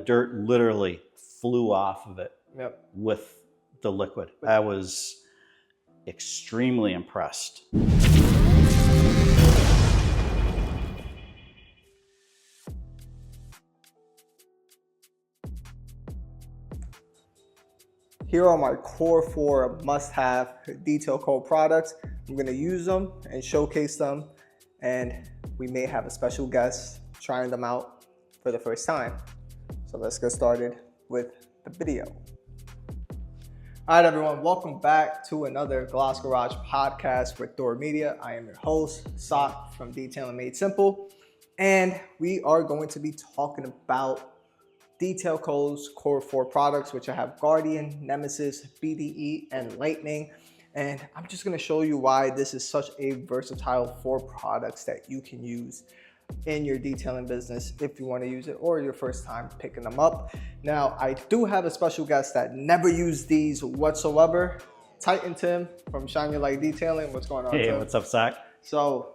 dirt literally flew off of it with the liquid. I was extremely impressed. Here are my core 4 must-have detail coat products. I'm gonna use them and showcase them, and we may have a special guest trying them out for the first time. So let's get started with the video. All right, everyone, welcome back to another Gloss Garage podcast with Thor Media. I am your host, Sok from Detailing Made Simple, and we are going to be talking about Detail Co's core 4 products, which I have Guardian, Nemesis, BDE, and Lightning. And I'm just gonna show you why this is such a versatile 4 products that you can use in your detailing business if you wanna use it or your first time picking them up. Now, I do have a special guest that never used these whatsoever. Titan Tim from Shine Your Light Detailing. What's going on, Hey, Tim? what's up, Sok? So,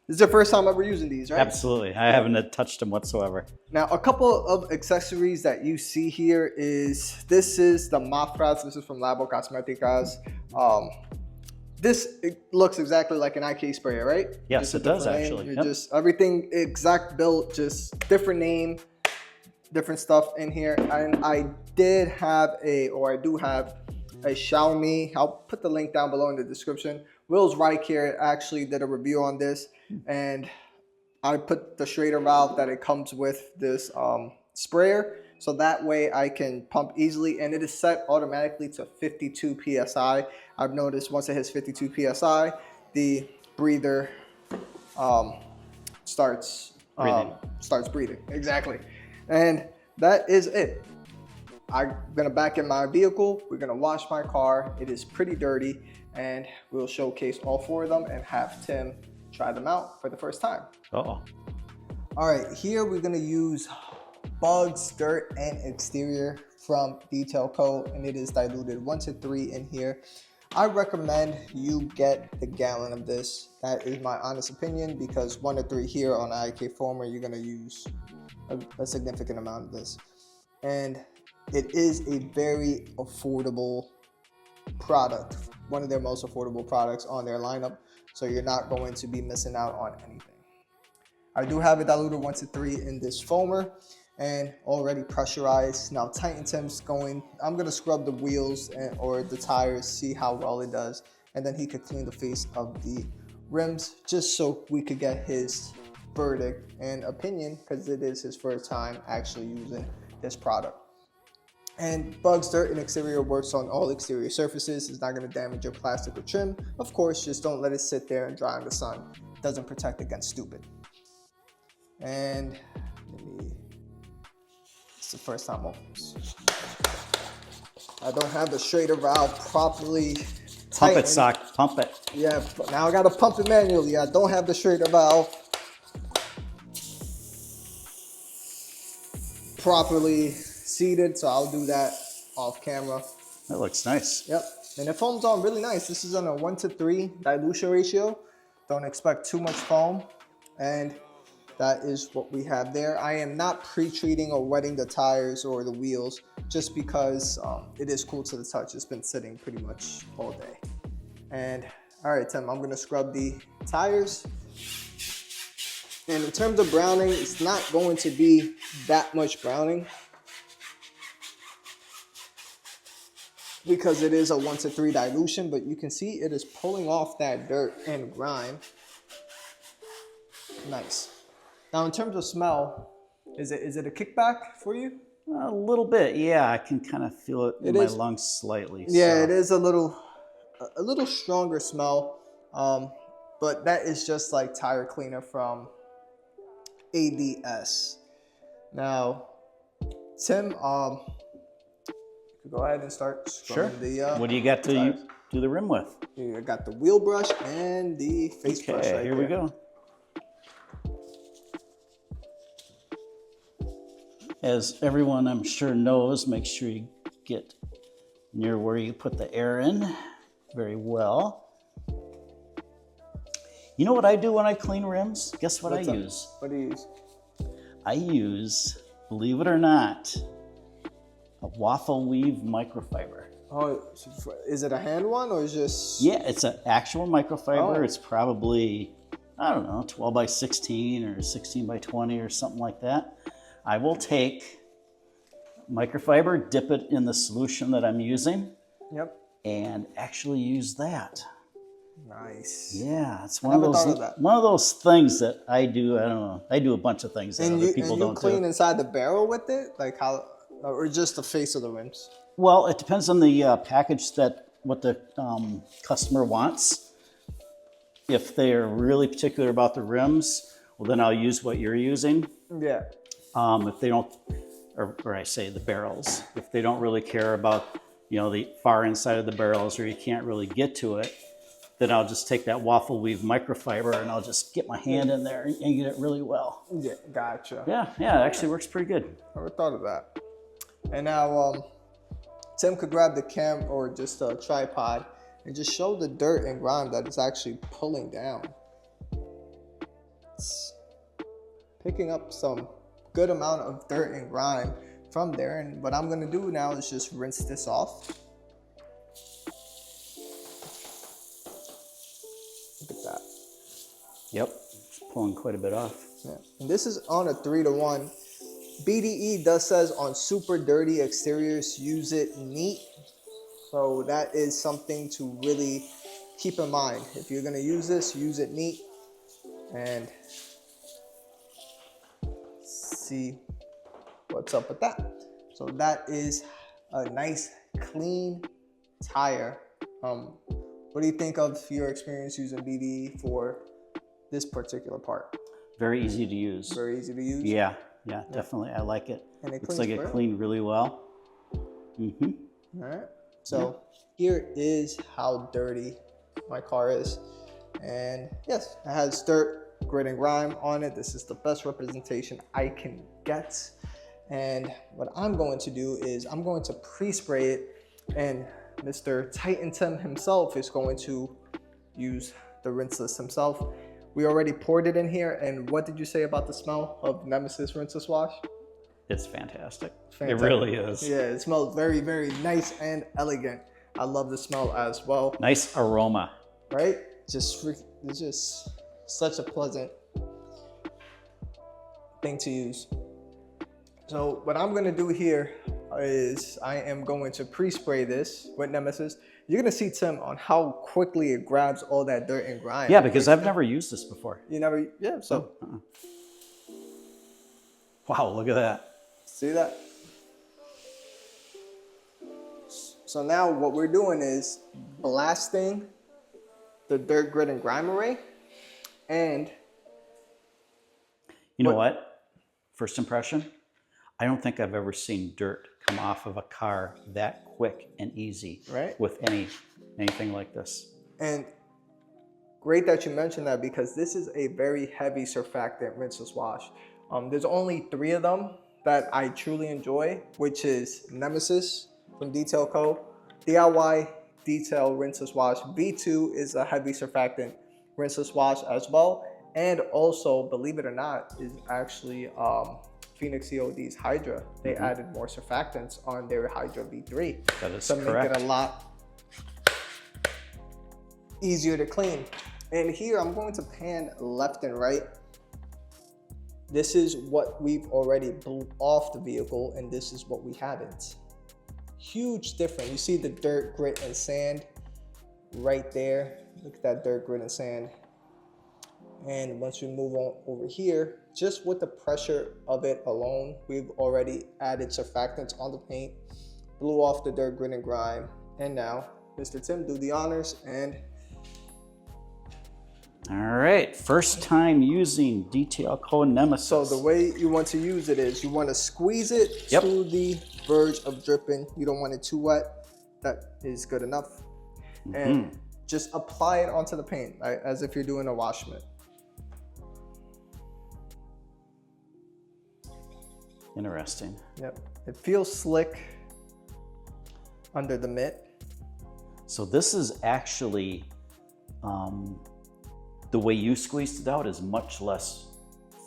this is your first time ever using these, right? Absolutely. I haven't touched them whatsoever. Now, a couple of accessories that you see here is, this is the mop rats. This is from Labo Cosméticas. It looks exactly like an IK sprayer, right? Yes, it does actually. You're just everything exact built, just different name, different stuff in here. And I do have a Xiaomi. I'll put the link down below in the description. Will's right here actually did a review on this, and I put the Schrader valve that it comes with this sprayer, so that way I can pump easily, and it is set automatically to 52 psi. I've noticed once it hits 52 psi, the breather starts breathing. Exactly, and that is it. I'm gonna back in my vehicle. We're gonna wash my car. It is pretty dirty, and we'll showcase all 4 of them and have Tim try them out for the first time. Uh-oh. All right, here we're gonna use Bugs, Dirt, and Exterior from Detail Co, and it is diluted 1:3 in here. I recommend you get the gallon of this. That is my honest opinion, because 1:3 here on IK Foamer, you're gonna use a significant amount of this. And it is a very affordable product, one of their most affordable products on their lineup, so you're not going to be missing out on anything. I do have it diluted 1:3 in this foamer and already pressurized. Now Titan Tim's I'm gonna scrub the wheels or the tires, see how well it does, and then he could clean the face of the rims just so we could get his verdict and opinion, because it is his first time actually using this product. And Bugs, Dirt, and Exterior works on all exterior surfaces. It's not going to damage your plastic or trim. Of course, just don't let it sit there and dry in the sun. It doesn't protect against stupid. And it's the first time I don't have the Schrader valve properly tightened. Pump it, Sok. Pump it. Yeah, now I got to pump it manually. I don't have the Schrader valve properly seated, so I'll do that off camera. That looks nice. Yep, and it foams on really nice. This is on a 1:3 dilution ratio. Don't expect too much foam, and that is what we have there. I am not pre-treating or wetting the tires or the wheels, just because it is cool to the touch. It's been sitting pretty much all day. And all right, Tim, I'm gonna scrub the tires. And in terms of browning, it's not going to be that much browning, because it is a 1:3 dilution, but you can see it is pulling off that dirt and grime. Nice. Now, in terms of smell, is it a kickback for you? A little bit, yeah. I can kind of feel it in my lungs slightly. Yeah, so it is a little stronger smell, but that is just like tire cleaner from ADS. Now, Tim, go ahead and start scrubbing the what do you got to do the rim with? I got the wheel brush and the face brush right here we go. As everyone I'm sure knows, make sure you get near where you put the air in very well. You know what I do when I clean rims? Guess what I use? What do you use? I use believe it or not, a waffle weave microfiber. Oh, is it a hand one or is just? Yeah, it's an actual microfiber. Oh. It's probably, I don't know, 12 by 16 or 16 by 20 or something like that. I will take microfiber, dip it in the solution that I'm using, Yep. and actually use that. Nice. Yeah, it's Never thought of that. one of those things that I do. I don't know. I do a bunch of things that other people don't clean do. inside the barrel with it, like how, or just the face of the rims? Well, it depends on the package what the customer wants. If they're really particular about the rims, well, then I'll use what you're using. Yeah. If they don't, or I say the barrels, if they don't really care about, the far inside of the barrels, or you can't really get to it, then I'll just take that waffle weave microfiber and I'll just get my hand in there and get it really well. Yeah, gotcha. Yeah, it actually works pretty good. Never thought of that. And now Tim could grab the cam or just a tripod and just show the dirt and grime that it's actually pulling down. It's picking up some good amount of dirt and grime from there. And what I'm gonna do now is just rinse this off. Look at that. Yep, it's pulling quite a bit off. Yeah. And this is on a 3-to-1. BDE does says on super dirty exteriors, use it neat. So that is something to really keep in mind. If you're gonna use this, use it neat and see what's up with that. So that is a nice clean tire. What do you think of your experience using BDE for this particular part? Very easy to use. Very easy to use? Yeah, definitely. I like it. And it looks like it cleaned really well. Mm-hmm. All right. So here is how dirty my car is. And yes, it has dirt, grit, and grime on it. This is the best representation I can get. And what I'm going to do is I'm going to pre-spray it, and Mr. Titan Tim himself is going to use the rinseless himself. We already poured it in here, and what did you say about the smell of Nemesis Rinseless Wash? It's fantastic. Fantastic. It really is. Yeah, it smells very, very nice and elegant. I love the smell as well. Nice aroma. Right? It's just such a pleasant thing to use. So what I'm gonna do here is I am going to pre-spray this with Nemesis. You're gonna see, Tim, on how quickly it grabs all that dirt and grime. Yeah, because I've never used this before. You never, yeah, so. Wow, look at that. See that? So now what we're doing is blasting the dirt, grit, and grime array. And you know what? First impression, I don't think I've ever seen dirt come off of a car that quick and easy, right? With anything like this. And great that you mentioned that, because this is a very heavy surfactant rinseless wash. There's only 3 of them that I truly enjoy, which is Nemesis from Detail Co., DIY Detail Rinseless Wash. V2 is a heavy surfactant rinseless wash as well. And also, believe it or not, is actually Phoenix COD's Hydra. They added more surfactants on their Hydra V3. That is to correct. make it a lot easier to clean. And here I'm going to pan left and right. This is what we've already blew off the vehicle, and this is what we haven't. Huge difference. You see the dirt, grit, and sand right there. Look at that dirt, grit, and sand. And once we move on over here, just with the pressure of it alone, we've already added surfactants on the paint, blew off the dirt, grit, and grime. And now, Mr. Tim, do the honors and... All right, first time using Detail Co. Nemesis. So the way you want to use it is you want to squeeze it to the verge of dripping. You don't want it too wet. That is good enough. And just apply it onto the paint, right, as if you're doing a wash mitt. Interesting. Yep, it feels slick under the mitt. So this is actually, the way you squeezed it out is much less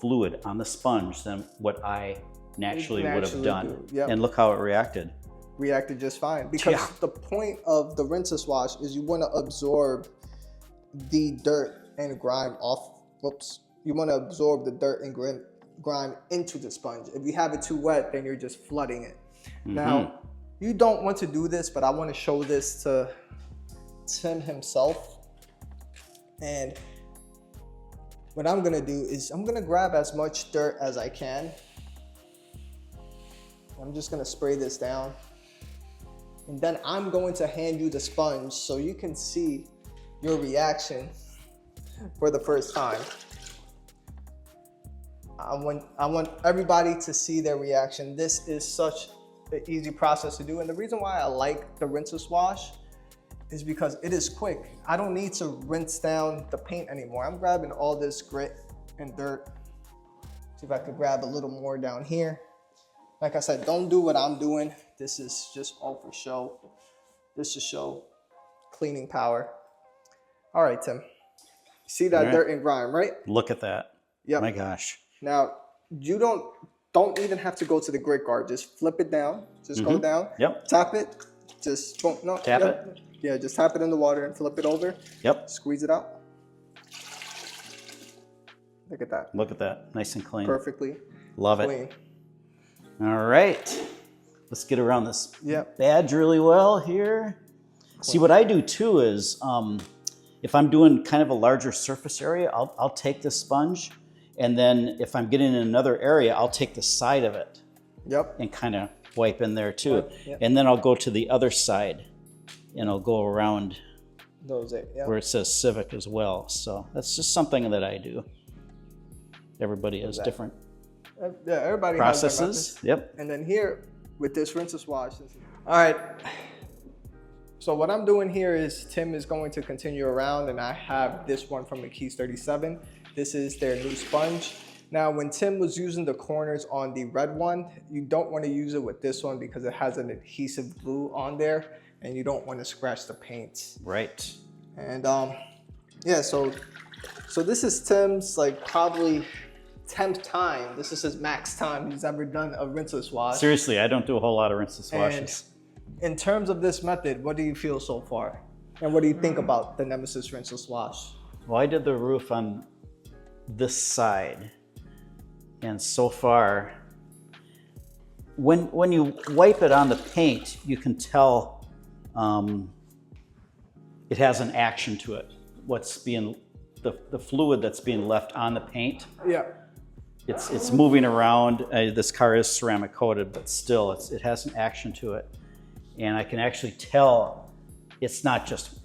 fluid on the sponge than what I naturally would have done. Yep. And look how it reacted. Reacted just fine, because the point of the Nemesis Wash is you want to absorb the dirt and grime off. Whoops. You want to absorb the dirt and grime into the sponge. If you have it too wet, then you're just flooding it. Now, you don't want to do this, but I want to show this to Tim himself. And what I'm going to do is I'm going to grab as much dirt as I can. I'm just going to spray this down. And then I'm going to hand you the sponge so you can see your reaction for the first time. I want everybody to see their reaction. This is such an easy process to do. And the reason why I like the Nemesis Wash is because it is quick. I don't need to rinse down the paint anymore. I'm grabbing all this grit and dirt. See if I could grab a little more down here. Like I said, don't do what I'm doing. This is just all for show. This is show cleaning power. All right, Tim. See that dirt and grime, right? Look at that. Yep. My gosh. Now, you don't even have to go to the grit guard. Just flip it down. Just go down. Yep. Tap it. Just boom. No. Tap it. Yeah, just tap it in the water and flip it over. Yep. Squeeze it out. Look at that. Look at that. Nice and clean. Perfectly Love clean. it. All right. Let's get around this badge really well here. See, what I do too is if I'm doing kind of a larger surface area, I'll take the sponge, and then if I'm getting in another area, I'll take the side of it and kind of wipe in there too. And then I'll go to the other side and I'll go around where it says Civic as well. So that's just something that I do. Everybody has different everybody processes. Has yep. And then here with this Nemesis Wash. All right. So what I'm doing here is Tim is going to continue around, and I have this one from the Keys 37. This is their new sponge. Now, when Tim was using the corners on the red one, you don't want to use it with this one because it has an adhesive glue on there, and you don't want to scratch the paint. Right. And yeah, so this is Tim's like probably 10th time. This is his max time he's ever done a rinseless wash. Seriously, I don't do a whole lot of rinseless washes. In terms of this method, what do you feel so far? And what do you think about the Nemesis rinseless wash? Well, I did the roof on this side, and so far, when you wipe it on the paint, you can tell it has an action to it. What's being the fluid that's being left on the paint. Yeah. It's moving around. This car is ceramic coated, but still, it has an action to it, and I can actually tell it's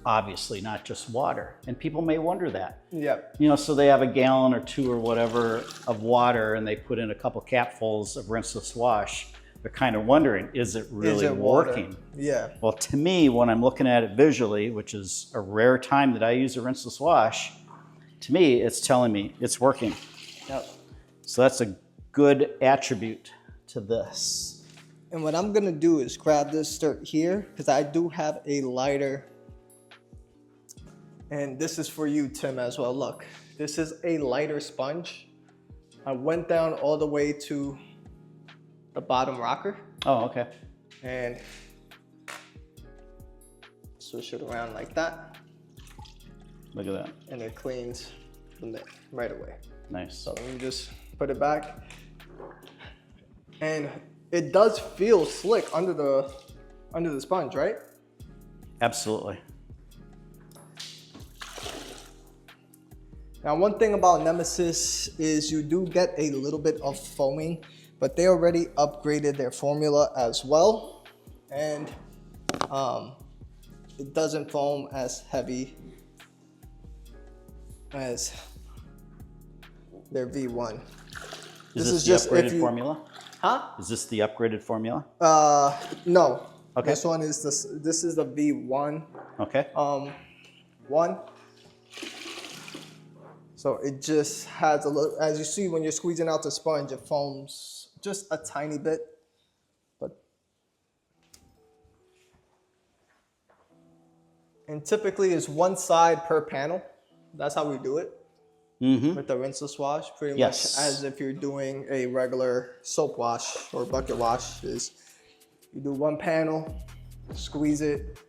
obviously not just water. And people may wonder that. Yeah. You know, so they have a gallon or two or whatever of water, and they put in a couple capfuls of rinseless wash. They're kind of wondering, is it really working? Yeah. Well, to me, when I'm looking at it visually, which is a rare time that I use a rinseless wash, to me, it's telling me it's working. Yep. So that's a good attribute to this. And what I'm gonna do is grab this dirt here, because I do have a lighter. And this is for you, Tim, as well. Look, this is a lighter sponge. I went down all the way to the bottom rocker. Oh, okay. And switch it around like that. Look at that. And it cleans right away. Nice. So let me just put it back. And it does feel slick under the sponge, right? Absolutely. Now, one thing about Nemesis is you do get a little bit of foaming, but they already upgraded their formula as well. And it doesn't foam as heavy as their V1. Is this the upgraded formula? Huh? Is this the upgraded formula? No. Okay. This one is this is the V1. Okay. One. So it just has a little, as you see when you're squeezing out the sponge, it foams just a tiny bit. And typically it's one side per panel. That's how we do it. with the rinseless wash, pretty Yes. much as if you're doing a regular soap wash or bucket wash. Is you do one panel, squeeze it,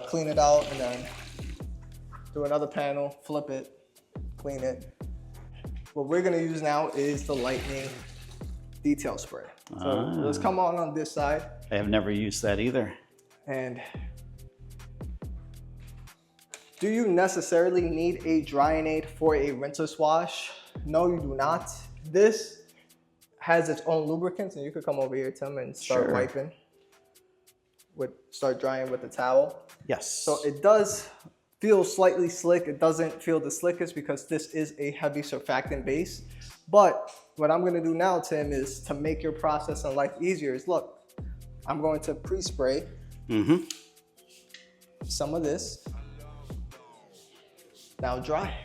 clean it out, and then do another panel, flip it, clean it. What we're gonna use now is the lightning detail spray. So let's come on this side. I have never used that either. And do you necessarily need a drying aid for a rinseless wash? No, you do not. This has its own lubricants, and you could come over here, Tim, and start Sure. wiping. Start drying with the towel. Yes. So it does feel slightly slick. It doesn't feel the slickest because this is a heavy surfactant base. But what I'm gonna do now, Tim, is to make your process in life easier is look, I'm going to pre-spray some of this. Now dry.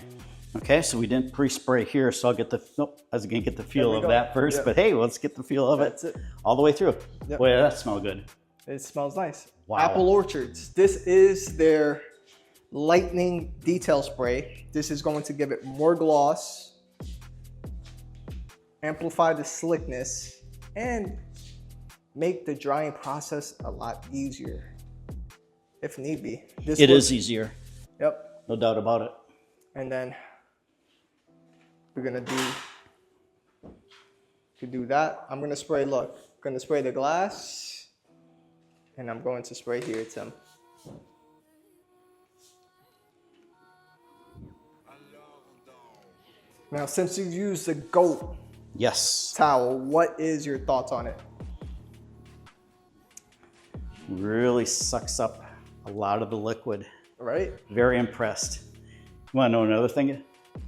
Okay, so we didn't pre-spray here, so I'll get the, nope, I was gonna get the feel of go. that first, Yep. but hey, let's get the feel of That's it it. all the way through. Yep. Boy, that smells good. It smells nice. Wow. Apple Orchards. This is their lightning detail spray. This is going to give it more gloss, amplify the slickness, and make the drying process a lot easier, if need be. It is easier, Yep. no doubt about it. And then we're gonna do that. I'm gonna spray, look, I'm gonna spray the glass, and I'm going to spray here, Tim. Now, since you've used the goat Yes. towel, what is your thoughts on it? Really sucks up a lot of the liquid. Right? Very impressed. You wanna know another thing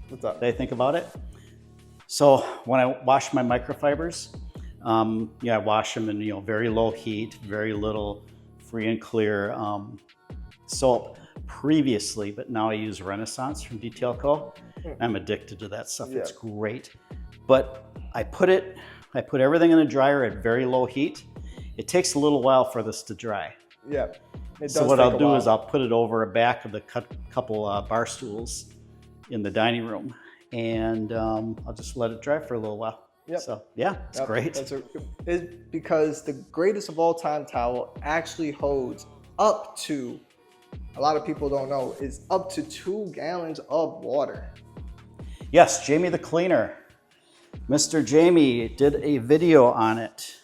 What's up? that I think about it? So when I wash my microfibers, I wash them in very low heat, very little free and clear soap previously, but now I use Renaissance from Detail Co. I'm addicted to that stuff. It's great. But I put everything in the dryer at very low heat. It takes a little while for this to dry. Yeah. It So does what take I'll a do while. is I'll put it over a back of the couple bar stools in the dining room, and I'll just let it dry for a little while. Yep. So yeah, it's Yep, great. It's because the greatest of all time towel actually holds up to, a lot of people don't know, is up to 2 gallons of water. Yes, Jamie the cleaner. Mr. Jamie did a video on it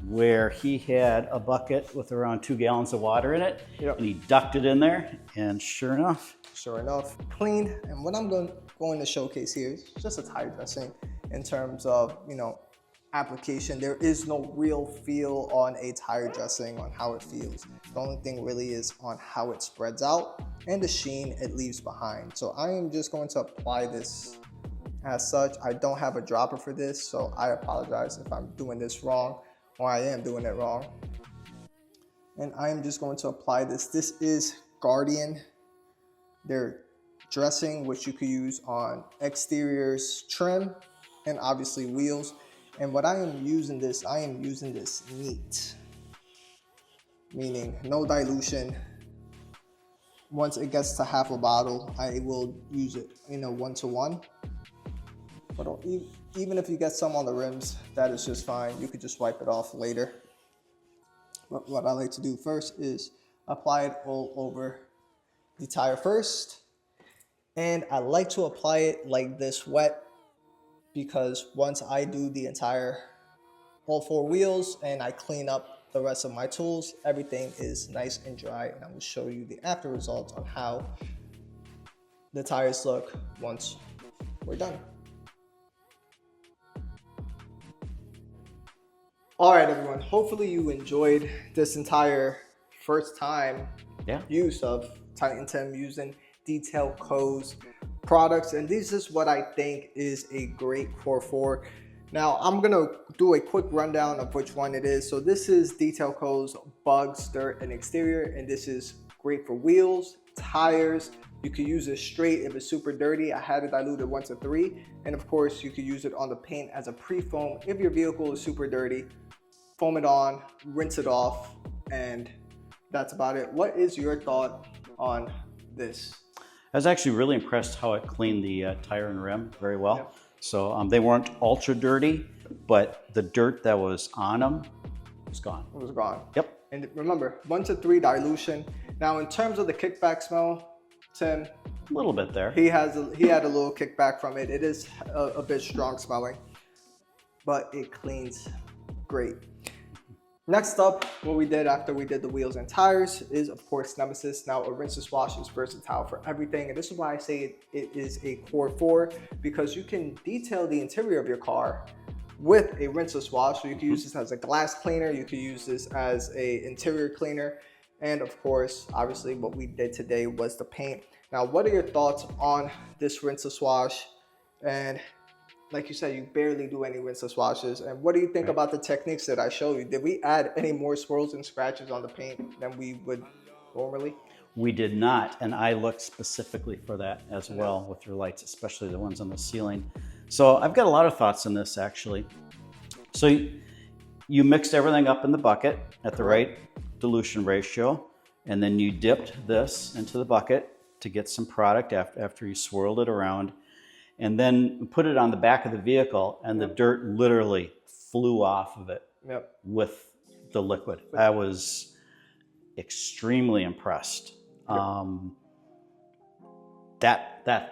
where he had a bucket with around 2 gallons of water in it, and he ducked it in there, and sure enough, Clean. And what I'm going to showcase here is just a tire dressing in terms of, application. There is no real feel on a tire dressing on how it feels. The only thing really is on how it spreads out and the sheen it leaves behind. So I am just going to apply this as such. I don't have a dropper for this, so I apologize if I'm doing this wrong, or I am doing it wrong. And I am just going to apply this. This is Guardian, their dressing, which you could use on exteriors, trim, and obviously wheels. And what I am using this neat, meaning no dilution. Once it gets to half a bottle, I will use it, 1-to-1. But even if you get some on the rims, that is just fine. You could just wipe it off later. But what I like to do first is apply it all over the tire first. And I like to apply it like this wet, because once I do the all 4 wheels and I clean up the rest of my tools, everything is nice and dry, and I will show you the after results on how the tires look once we're done. All right, everyone, hopefully you enjoyed this entire first time use of Titan Tim using Detail Co's products, and this is what I think is a great Core 4. Now I'm gonna do a quick rundown of which one it is. So this is Detail Co's Bugs, Dirt, and Exterior, and this is great for wheels, tires. You could use it straight if it's super dirty. I had it diluted 1-to-3, and of course you could use it on the paint as a pre-foam if your vehicle is super dirty. Foam it on, rinse it off, and that's about it. What is your thought on this? I was actually really impressed how it cleaned the tire and rim very well. Yep. So they weren't ultra dirty, but the dirt that was on them was gone. It was gone. Yep. And remember, 1 to 3 dilution. Now, in terms of the kickback smell, Tim, A little bit there. he had a little kickback from it. It is a bit strong smelling, but it cleans great. Next up, what we did after we did the wheels and tires is, of course, Nemesis. Now, a rinseless wash is versatile for everything, and this is why I say it is a core 4, because you can detail the interior of your car with a rinseless wash. So you can use this as a glass cleaner, you can use this as a interior cleaner, and of course, obviously, what we did today was the paint. Now, what are your thoughts on this rinseless wash? And like you said, you barely do any rinseless washes. And what do you think about the techniques that I showed you? Did we add any more swirls and scratches on the paint than we would normally? We did not, and I looked specifically for that as well with your lights, especially the ones on the ceiling. So I've got a lot of thoughts on this actually. So you mixed everything up in the bucket at the right dilution ratio, and then you dipped this into the bucket to get some product after you swirled it around, and then put it on the back of the vehicle, and the dirt literally flew off of it with the liquid. I was extremely impressed. That's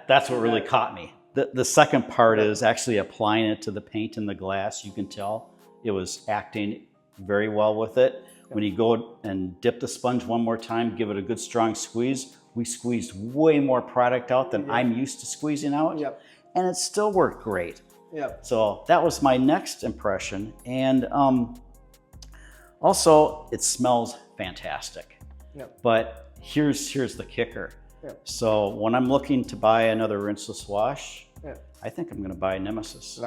what really caught me. The second part is actually applying it to the paint and the glass. You can tell it was acting very well with it. When you go and dip the sponge one more time, give it a good strong squeeze, we squeezed way more product out than I'm used to squeezing out. And it still worked great. So that was my next impression. And also, it smells fantastic. But here's the kicker. So when I'm looking to buy another rinseless wash, I think I'm going to buy Nemesis.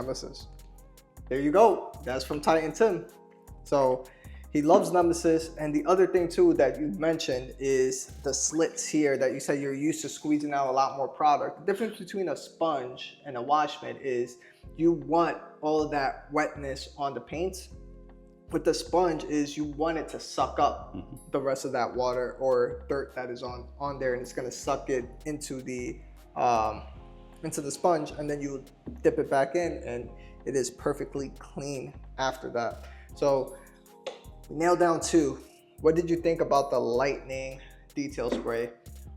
There you go. That's from Titan Tim. So he loves Nemesis. And the other thing too that you mentioned is the slits here that you said you're used to squeezing out a lot more product. The difference between a sponge and a wash mitt is you want all of that wetness on the paint. With the sponge is you want it to suck up the rest of that water or dirt that is on there, and it's going to suck it into the sponge, and then you dip it back in and it is perfectly clean after that. So nailed down 2. What did you think about the lightning detail spray?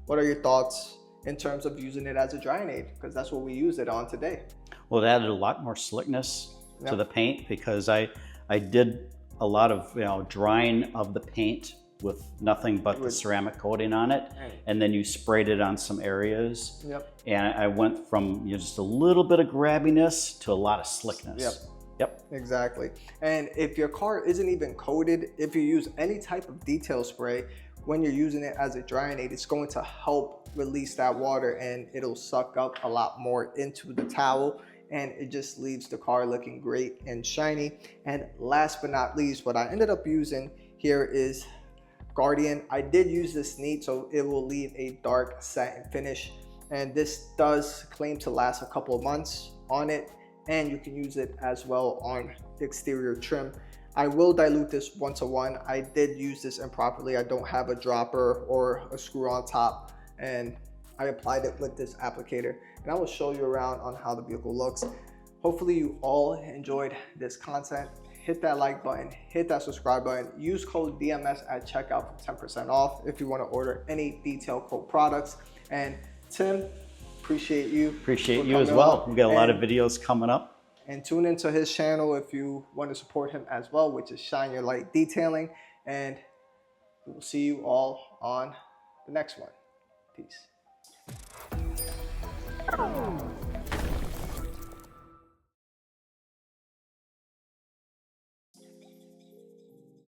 What are your thoughts in terms of using it as a drying aid? Because that's what we used it on today. Well, it added a lot more slickness to the paint, because I did a lot of drying of the paint with nothing but the ceramic coating on it, and then you sprayed it on some areas, and I went from just a little bit of grabbiness to a lot of slickness. Exactly. And if your car isn't even coated, if you use any type of detail spray, when you're using it as a drying aid, it's going to help release that water, and it'll suck up a lot more into the towel, and it just leaves the car looking great and shiny. And last but not least, what I ended up using here is Guardian. I did use this neat, so it will leave a dark satin finish, and this does claim to last a couple of months on it, and you can use it as well on the exterior trim. I will dilute this 1 to 1. I did use this improperly. I don't have a dropper or a screw on top, and I applied it with this applicator, and I will show you around on how the vehicle looks. Hopefully you all enjoyed this content. Hit that like button, hit that subscribe button, use code DMS at checkout for 10% off if you want to order any Detail Co products. And Tim, appreciate you. Appreciate you as well. We got a lot of videos coming up. And tune into his channel if you want to support him as well, which is Shine Your Light Detailing. And we will see you all on the next one. Peace.